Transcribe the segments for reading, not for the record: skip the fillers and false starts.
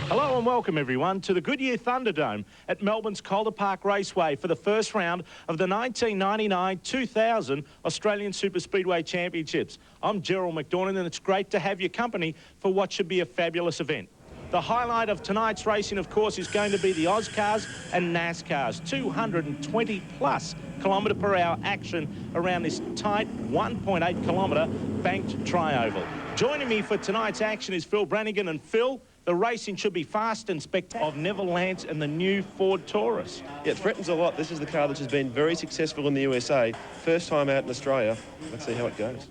Hello and welcome everyone to the Goodyear Thunderdome at Melbourne's Calder Park Raceway for the first round of the 1999-2000 Australian Super Speedway Championships. I'm Gerald McDornan and it's great to have your company for what should be a fabulous event. The highlight of tonight's racing, of course, is going to be the AusCars and NASCARs. 220+ km/h action around this tight 1.8 kilometre banked tri-oval. Joining me for tonight's action is Phil Brannigan. And Phil, the racing should be fast and spectacular of Neville Lance and the new Ford Taurus. Yeah, it threatens a lot. This is the car that has been very successful in the USA. First time out in Australia. Let's see how it goes.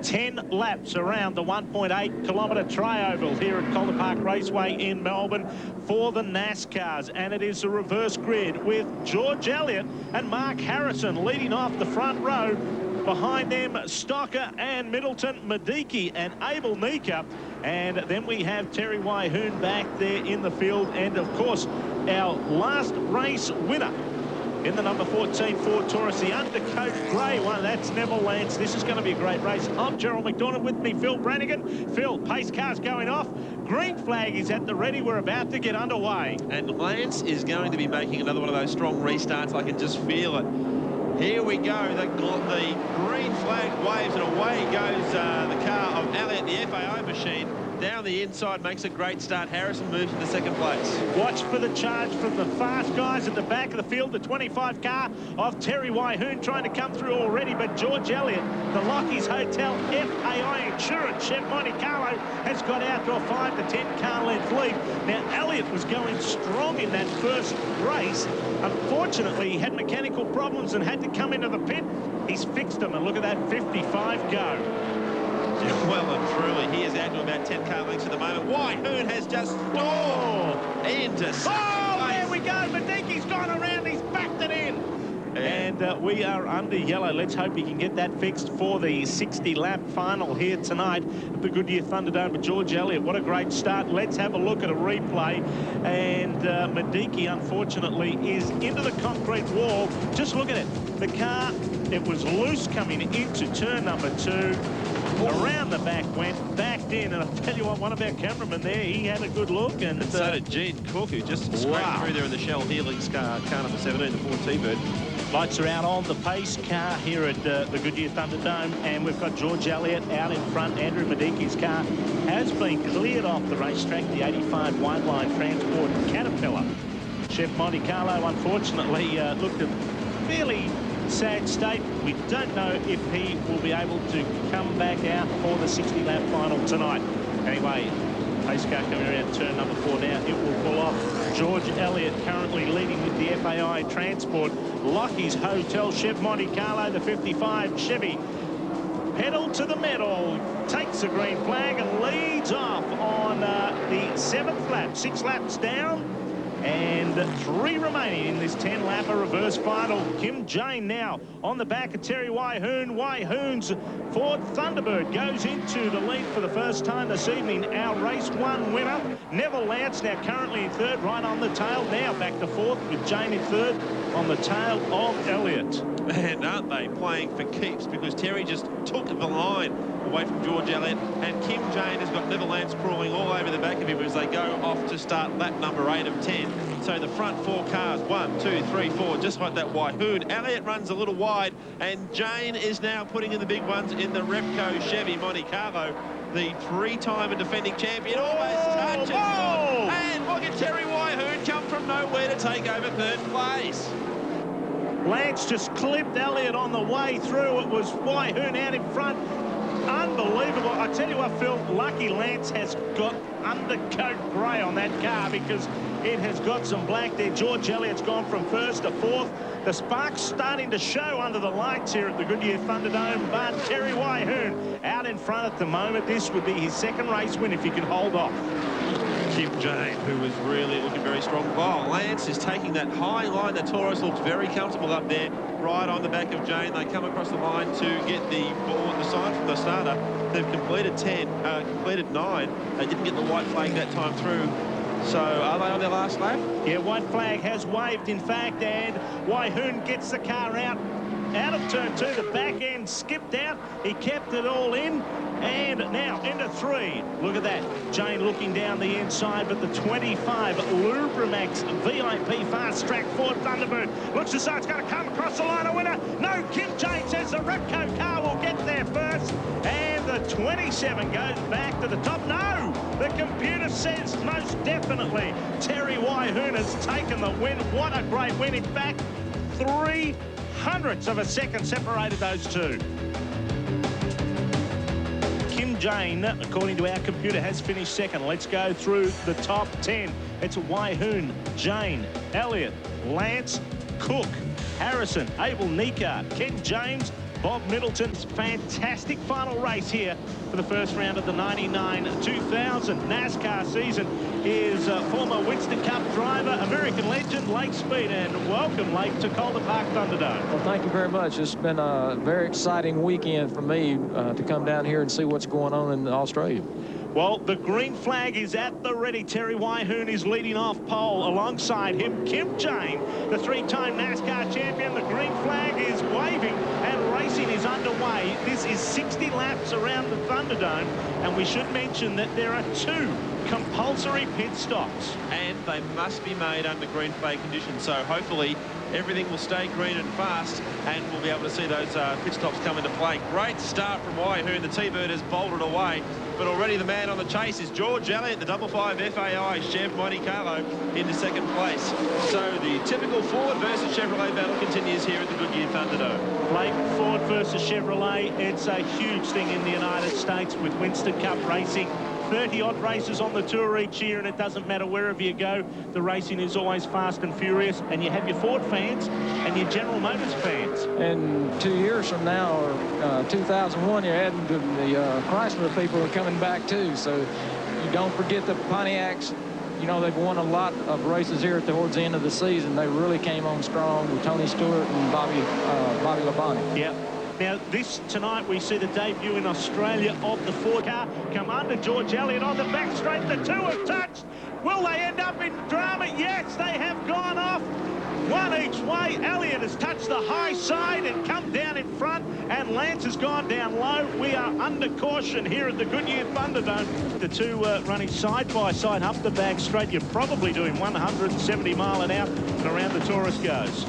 10 laps around the 1.8 kilometre tri-oval here at Calder Park Raceway in Melbourne for the NASCARs. And it is a reverse grid with George Elliott and Mark Harrison leading off the front row. Behind them, Stocker and Middleton, Mediki and Abel Nika. And then we have Terry Wyhoon back there in the field. And, of course, our last race winner in the number 14 Ford Taurus, the undercoat grey one. That's Neville Lance. This is going to be a great race. I'm Gerald McDornan, with me, Phil Brannigan. Phil, pace car's going off. Green flag is at the ready. We're about to get underway. And Lance is going to be making another one of those strong restarts. I can just feel it. Here we go. The green flag waves, and away goes the car of Elliott, the FAI machine. Down the inside, makes a great start. Harrison moves into second place. Watch for the charge from the fast guys at the back of the field. The 25 car of Terry Wyhoon trying to come through already, but George Elliott, the Lockheed's Hotel FAI Insurance Chef Monte Carlo, has got out to a 5 to 10 car length lead. Now, Elliott was going strong in that first race. Unfortunately, he had mechanical problems and had to come into the pit. He's fixed them, and look at that 55 go. Well and truly, he is out to about 10 car lengths at the moment. Wyhoon has just stormed into second place. There we go. Mediki's gone around. He's backed it in. And we are under yellow. Let's hope he can get that fixed for the 60-lap final here tonight at the Goodyear Thunderdome with George Elliott. What a great start. Let's have a look at a replay. And Mediki, unfortunately, is into the concrete wall. Just look at it. The car, it was loose coming into turn number 2. Around the back went, backed in, and I'll tell you what, one of our cameramen there, he had a good look. And so did Gene Cook, who just scraped through there in the Shell Helix car number 17, the Ford T-Bird. Lights are out on the pace car here at the Goodyear Thunderdome, and we've got George Elliott out in front. Andrew Mediki's car has been cleared off the racetrack, the 85 White Line Transport Caterpillar. Chef Monte Carlo, unfortunately, looked a fairly sad state. We don't know if he will be able to come back out for the 60-lap final tonight. Anyway, pace car coming around turn number 4 now. It will pull off. George Elliott currently leading with the FAI Transport. Lockheed's Hotel, Chef Monte Carlo, the 55 Chevy. Pedal to the metal, takes a green flag and leads off on the 7th lap. 6 laps down. And 3 remaining in this 10-lapper reverse final. Kim Jane now on the back of Terry Wyhoon. Wyhoon's Ford Thunderbird goes into the lead for the first time this evening. Our race 1 winner, Neville Lance, now currently in 3rd, right on the tail. Now back to 4th with Jane in 3rd on the tail of Elliott. And aren't they playing for keeps, because Terry just took the line away from George Elliott, and Kim Jane has got Neville Lance crawling all over the back of him as they go off to start lap number 8 of 10. So the front 4 cars, 1, 2, 3, 4, just like that Wyhoon. Elliott runs a little wide, and Jane is now putting in the big ones in the Repco Chevy Monte Carlo. The 3-time and defending champion almost touches. And look at Terry Wyhoon come from nowhere to take over 3rd place. Lance just clipped Elliott on the way through. It was Wyhoon out in front. Unbelievable. I tell you what, Phil, lucky Lance has got undercoat grey on that car, because it has got some black there. George Elliott's gone from 1st to 4th. The sparks starting to show under the lights here at the Goodyear Thunderdome, but Terry Wyhoon out in front at the moment. This would be his 2nd race win if he can hold off. Kim Jane, who was really looking very strong. Oh, Lance is taking that high line. The Taurus looks very comfortable up there, right on the back of Jane. They come across the line to get the board, the sign from the starter. They've completed completed 9. They didn't get the white flag that time through. So are they on their last lap? Yeah, white flag has waved, in fact, and Wyhoon gets the car out. out of turn 2. The back end skipped out. He kept it all in. And now into 3. Look at that. Jane looking down the inside, but the 25 Lubrimax VIP Fast Track Ford Thunderbird looks as though it's going to come across the line a winner. No, Kim Jane says the Repco car will get there first. And the 27 goes back to the top. No, the computer says most definitely Terry Wyhoon has taken the win. What a great win. In fact, 0.03 of a second separated those two. Kim Jane, according to our computer, has finished second. Let's go through the top 10. It's Wyhoon, Jane, Elliott, Lance, Cook, Harrison, Abel Nika, Ken James, Bob Middleton's fantastic final race here for the first round of the 99-2000 NASCAR season is former Winston Cup driver, American legend, Lake Speed. And welcome, Lake, to Calder Park Thunderdome. Well, thank you very much. It's been a very exciting weekend for me to come down here and see what's going on in Australia. Well, the green flag is at the ready. Terry Wyhoon is leading off pole. Alongside him, Kim Jane, the 3-time NASCAR champion. The green flag is waving and racing is underway. This is 60 laps around the Thunderdome, and we should mention that there are 2 compulsory pit stops. And they must be made under green flag conditions, so hopefully everything will stay green and fast, and we'll be able to see those pit stops come into play. Great start from Wyhoon. The T-Bird has bolted away, but already the man on the chase is George Elliott, the 55 FAI Chev Monte Carlo, into second place. So the typical Ford versus Chevrolet battle continues here at the Goodyear Thunderdome. Blake, Ford versus Chevrolet, it's a huge thing in the United States with Winston Cup racing. 30-odd races on the tour each year, and it doesn't matter wherever you go, the racing is always fast and furious, and you have your Ford fans and your General Motors fans. And 2 years from now, or 2001, you're adding to the Chrysler people are coming back too, so you don't forget the Pontiacs. You know, they've won a lot of races here towards the end of the season. They really came on strong with Tony Stewart and Bobby Labonte. Yeah. Now, this tonight, we see the debut in Australia of the Ford car. Come under George Elliott on the back straight. The 2 have touched. Will they end up in drama? Yes, they have gone off. One each way. Elliott has touched the high side and come down in front, and Lance has gone down low. We are under caution here at the Goodyear Thunderdome. The 2 running side by side up the back straight. You're probably doing 170 mile an hour, and around the Taurus goes.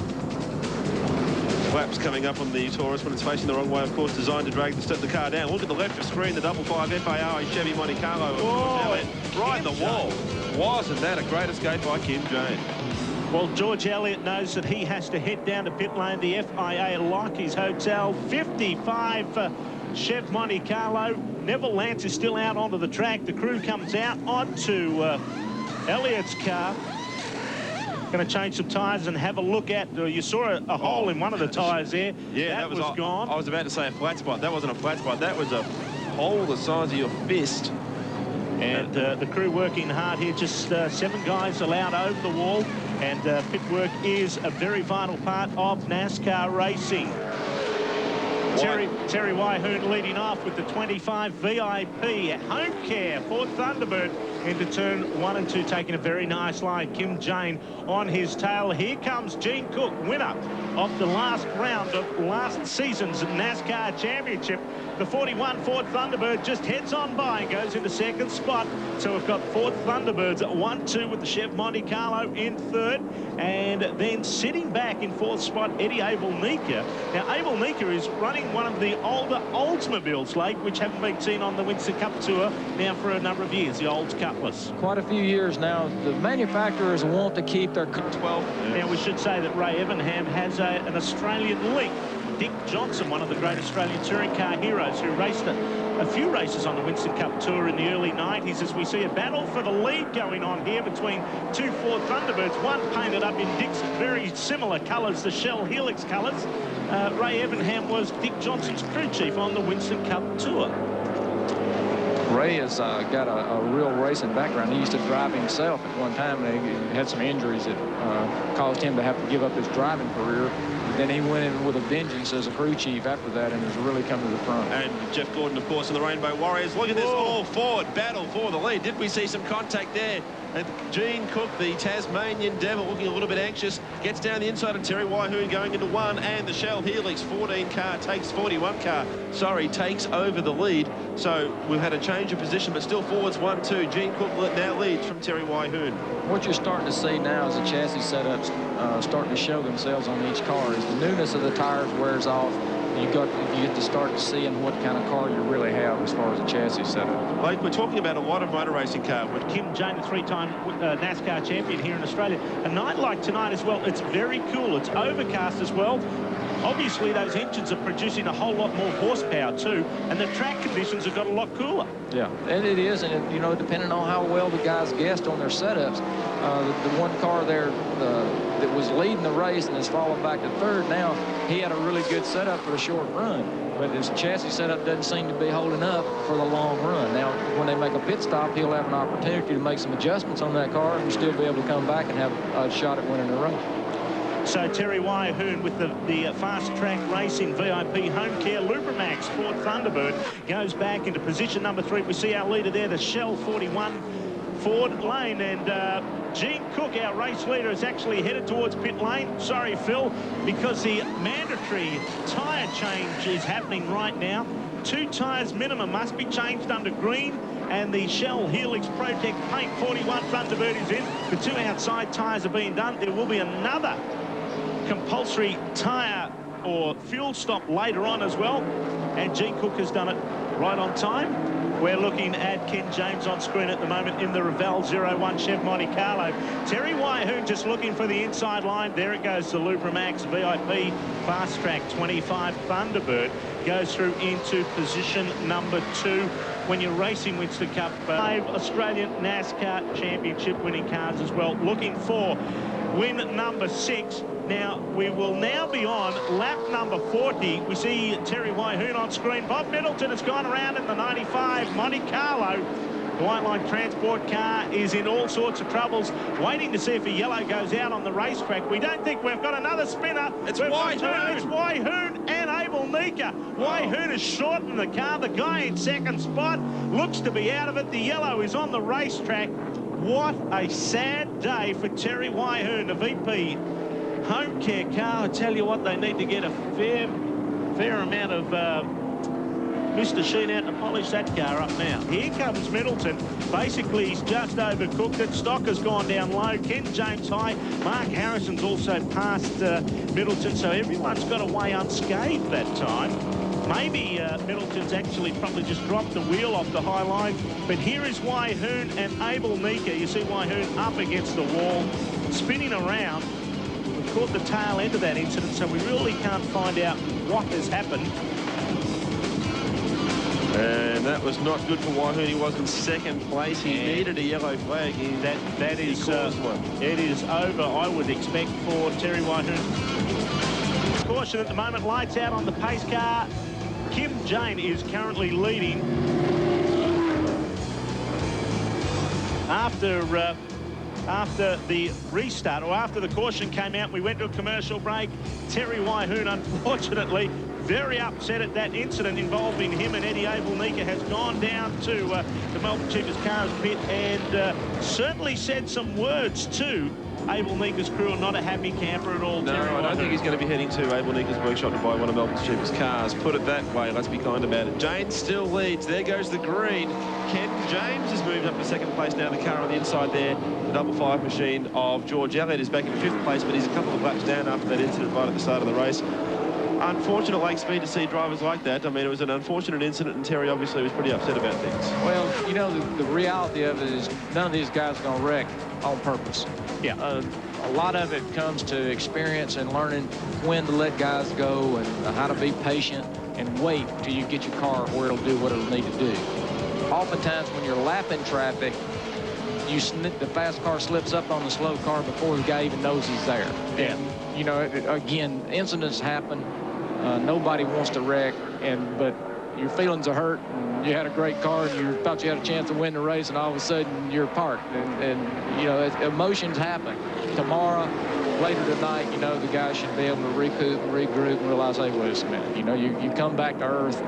Laps coming up on the Taurus when it's facing the wrong way, of course, designed to drag the car down. Look at the left of screen, the 55 FAI Chevy Monte Carlo. Right in the wall. Wasn't that a great escape by Kim Jane? Well, George Elliott knows that he has to head down to pit lane. The FIA like his hotel. 55 Chev Monte Carlo. Neville Lance is still out onto the track. The crew comes out onto Elliott's car. Going to change some tyres and have a look at. You saw a hole in one of the tyres there. Yeah, that was gone. I was about to say a flat spot. That wasn't a flat spot. That was a hole the size of your fist. And the crew working hard here. Just 7 guys allowed over the wall. And pit work is a very vital part of NASCAR racing. Terry Wyhoon leading off with the 25 VIP Home Care Ford Thunderbird into turn 1 and 2, taking a very nice line. Kim Jane on his tail. Here comes Gene Cook, winner of the last round of last season's NASCAR Championship. The 41 Ford Thunderbird just heads on by and goes into second spot. So we've got Ford Thunderbirds at 1-2 with the Chev Monte Carlo in third. And then sitting back in fourth spot, Eddie Abel Nika. Now, Abel Nika is running one of the older Oldsmobiles, Lake, which haven't been seen on the Winston Cup Tour now for a number of years, the Olds Cutlass. Quite a few years now. The manufacturers want to keep their 12. Now, we should say that Ray Evernham has an Australian link. Dick Johnson, one of the great Australian touring car heroes who raced a few races on the Winston Cup Tour in the early 90s, as we see a battle for the lead going on here between 2 Ford Thunderbirds, one painted up in Dick's very similar colours, the Shell Helix colours. Ray Evernham was Dick Johnson's crew chief on the Winston Cup Tour. Ray has got a real racing background. He used to drive himself at one time, and he had some injuries that caused him to have to give up his driving career. then he went in with a vengeance as a crew chief after that and has really come to the front. And Jeff Gordon, of course, in the Rainbow Warriors. Look at this all-forward battle for the lead. Did we see some contact there? And Gene Cook, the Tasmanian Devil, looking a little bit anxious, gets down the inside, and Terry Waihoon going into one, and the Shell Helix 14 car takes 41 car. Sorry, takes over the lead. So we've had a change of position, but still forwards 1-2. Gene Cook now leads from Terry Waihoon. What you're starting to see now is the chassis setups starting to show themselves on each car. As the newness of the tires wears off, you get to start seeing what kind of car you really have as far as the chassis setup. Like, we're talking about a lot of motor racing car. With Kim Jane, a three-time NASCAR champion here in Australia. A night like tonight as well, it's very cool. It's overcast as well. Obviously, those engines are producing a whole lot more horsepower too, and the track conditions have got a lot cooler. Yeah, and it is, and you know, depending on how well the guys guessed on their setups, the one car there that was leading the race and has fallen back to third now, he had a really good setup for a short run, but his chassis setup doesn't seem to be holding up for the long run. Now, when they make a pit stop, he'll have an opportunity to make some adjustments on that car and still be able to come back and have a shot at winning the race. So Terry Waihoon with the Fast Track Racing VIP Home Care Lubrimax Ford Thunderbird goes back into position number 3. We see our leader there, the Shell 41 Ford lane, and Gene Cook, our race leader, is actually headed towards pit lane. Sorry, Phil, because the mandatory tyre change is happening right now. 2 tyres minimum must be changed under green, and the Shell Helix Protect Paint 41 Thunderbird is in. The 2 outside tyres are being done. There will be another compulsory tyre or fuel stop later on as well, and Gene Cook has done it right on time. We're looking at Ken James on screen at the moment in the Ravel 01 Chev Monte Carlo. Terry Waihoon just looking for the inside line. There it goes, the Lubrimax VIP Fast Track 25 Thunderbird goes through into position number 2. When you're racing Winston Cup, 5 Australian NASCAR Championship winning cars as well, looking for win number 6. Now, we will now be on lap number 40. We see Terry Waihoon on screen. Bob Middleton has gone around in the 95 Monte Carlo. The White Line Transport car is in all sorts of troubles, waiting to see if a yellow goes out on the racetrack. We don't think we've got another spinner. It's Waihoon. It's Waihoon and Abel Nika. Waihoon has shortened the car. The guy in second spot looks to be out of it. The yellow is on the racetrack. What a sad day for Terry Waihoon, the VP Home Care car. I tell you what, they need to get a fair amount of Mr. Sheen out to polish that car up now. Here comes Middleton. Basically, he's just overcooked it. Stock has gone down low. Ken James high. Mark Harrison's also passed Middleton, so everyone's got away unscathed that time. Maybe Middleton's actually probably just dropped the wheel off the high line. But here is Waihoon and Abel Nika. You see Waihoon up against the wall, spinning around. We've caught the tail end of that incident, so we really can't find out what has happened. And that was not good for Waihoon. He was in second place. He needed a yellow flag. That is it is over, I would expect, for Terry Waihoon. Caution at the moment. Lights out on the pace car. Kim Jane is currently leading after the restart, or after the caution came out. We went to a commercial break. Terry Waihoon, unfortunately, very upset at that incident involving him and Eddie Abel Nika, has gone down to the Melbourne Cheapest Cars pit and certainly said some words to Abel Nika's crew, and not a happy camper at all. No, I don't think he's going to be heading to Abel Nika's workshop to buy one of Melbourne's cheapest cars. Put it that way. Let's be kind about it. Jane still leads. There goes the green. Ken James has moved up to second place now. The car on the inside there, the double 5 machine of George Elliott, is back in 5th place, but he's a couple of laps down after that incident right at the start of the race. Unfortunate Lake Speed to see drivers like that. I mean, it was an unfortunate incident, and Terry obviously was pretty upset about things. Well, you know, the reality of it is none of these guys are going to wreck on purpose. Yeah. A lot of it comes to experience and learning when to let guys go and how to be patient and wait till you get your car where it'll do what it'll need to do. Oftentimes when you're lapping traffic, the fast car slips up on the slow car before the guy even knows he's there. Yeah. And, you know, again, incidents happen. Nobody wants to wreck, but your feelings are hurt, and you had a great car, and you thought you had a chance to win the race, and all of a sudden you're parked. And you know, emotions happen. Tomorrow, later tonight, you know, the guys should be able to recoup and regroup and realize, hey, wait a minute, you know, you come back to earth.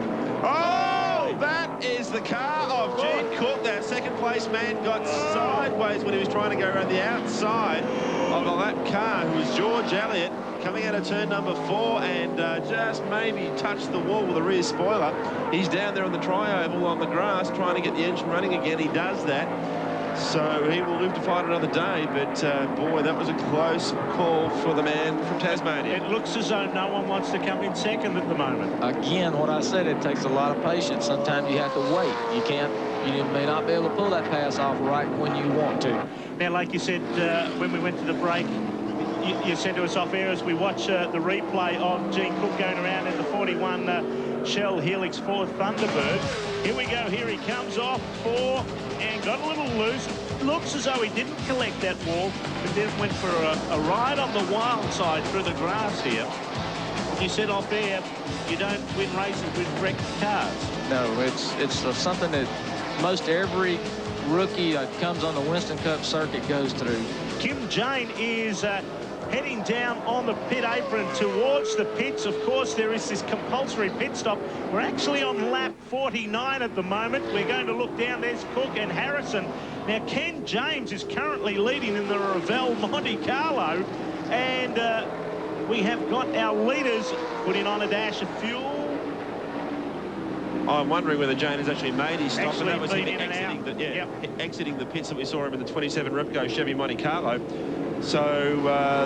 Oh, that is the car of Gene Cook. That second place man got sideways when he was trying to go around the outside of the lap car, who was George Elliott, coming out of turn number 4 and just maybe touched the wall with the rear spoiler. He's down there on the tri-oval on the grass trying to get the engine running again. He does that. So he will live to fight another day, but boy, that was a close call for the man from Tasmania. It looks as though no one wants to come in second at the moment. Again, what I said, it takes a lot of patience. Sometimes you have to wait. You may not be able to pull that pass off right when you want to. Now, like you said, when we went to the break, you said to us off air as we watch the replay of Gene Cook going around in the 41 Shell Helix 4 Thunderbird. Here we go. Here he comes off 4 and got a little loose. Looks as though he didn't collect that wall, but then went for a ride on the wild side through the grass here. You said off air, you don't win races with wrecked cars. No, it's something that most every rookie that comes on the Winston Cup circuit goes through. Kim Jane is heading down on the pit apron towards the pits. Of course, there is this compulsory pit stop. We're actually on lap 49 at the moment. We're going to look down. There's Cook and Harrison. Now, Ken James is currently leading in the Revell Monte Carlo, and we have got our leaders putting on a dash of fuel. I'm wondering whether Jane has actually made his stop, and that was him exiting the pits that we saw him in the 27 Repco Chevy Monte Carlo. So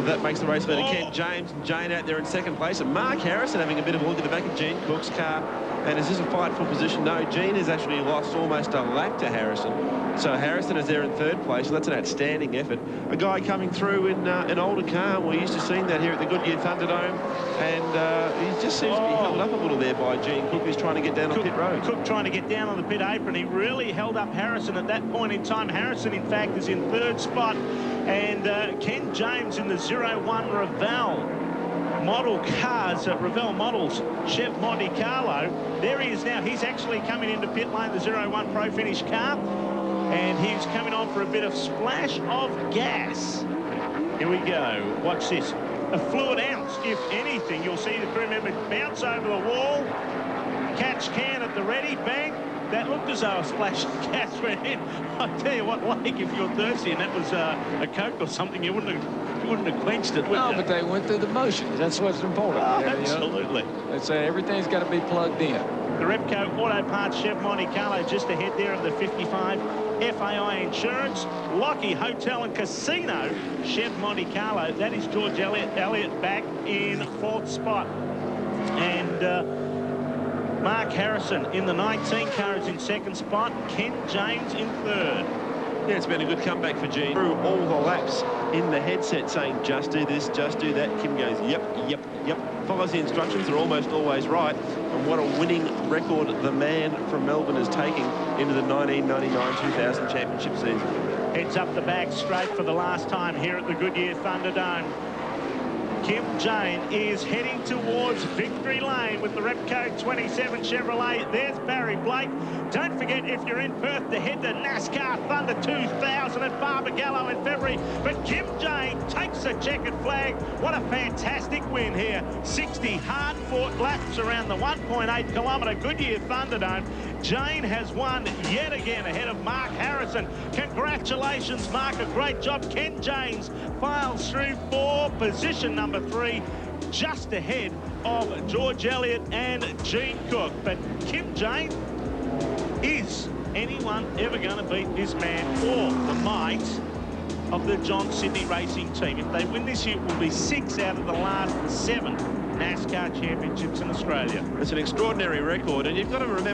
that makes the race leader Ken James and Jane out there in second place, and Mark Harrison having a bit of a look at the back of Gene Cook's car. And is this a fight for position? No, Gene has actually lost almost a lap to Harrison. So Harrison is there in third place, and that's an outstanding effort. A guy coming through in an older car. We're used to seeing that here at the Goodyear Thunderdome, and he just seems to be held up a little there by Gene Cook, who's trying to get down on pit road. Cook trying to get down on the pit apron. He really held up Harrison at that point in time. Harrison, in fact, is in third spot, and Ken James in the 01 Revell model cars, Revell Models Chev Monte Carlo. There he is now. He's actually coming into pit lane, the 01 Pro Finish car, and he's coming on for a bit of splash of gas. Here we go. Watch this. A fluid ounce, if anything. You'll see the crew member bounce over the wall, catch can at the ready, bang. That looked as though a splash of gas went in. I tell you what, Lake, if you're thirsty and that was a Coke or something, you wouldn't have quenched it, would you? No, but they went through the motions. That's what's important. Oh, absolutely. They say everything's got to be plugged in. The Repco Auto Parts Chev Monte Carlo just ahead there of the 55 FAI Insurance. Lockie Hotel and Casino Chev Monte Carlo. That is George Elliott back in fourth spot. And Mark Harrison in the 19 car is in second spot. Ken James in third. Yeah, it's been a good comeback for Gene. Through all the laps in the headset saying, just do this, just do that. Kim goes, yep, yep, yep. Follows the instructions, are almost always right. And what a winning record the man from Melbourne is taking into the 1999-2000 championship season. Heads up the back straight for the last time here at the Goodyear Thunderdome. Kim Jane is heading towards victory lane with the Repco 27 Chevrolet. There's Barry Blake. Don't forget, if you're in Perth, to head to NASCAR Thunder 2000 at Barbagallo in February. But Kim Jane takes the checkered flag. What a fantastic win here. 60 hard-fought laps around the 1.8 kilometre Goodyear Thunderdome. Jane has won yet again ahead of Mark Harrison. Congratulations, Mark. A great job. Ken James files through for position number 3, just ahead of George Elliott and Gene Cook. But Kim Jane, is anyone ever going to beat this man or the might of the John Sydney Racing team? If they win this year, it will be 6 out of the last 7 NASCAR championships in Australia. It's an extraordinary record, and you've got to remember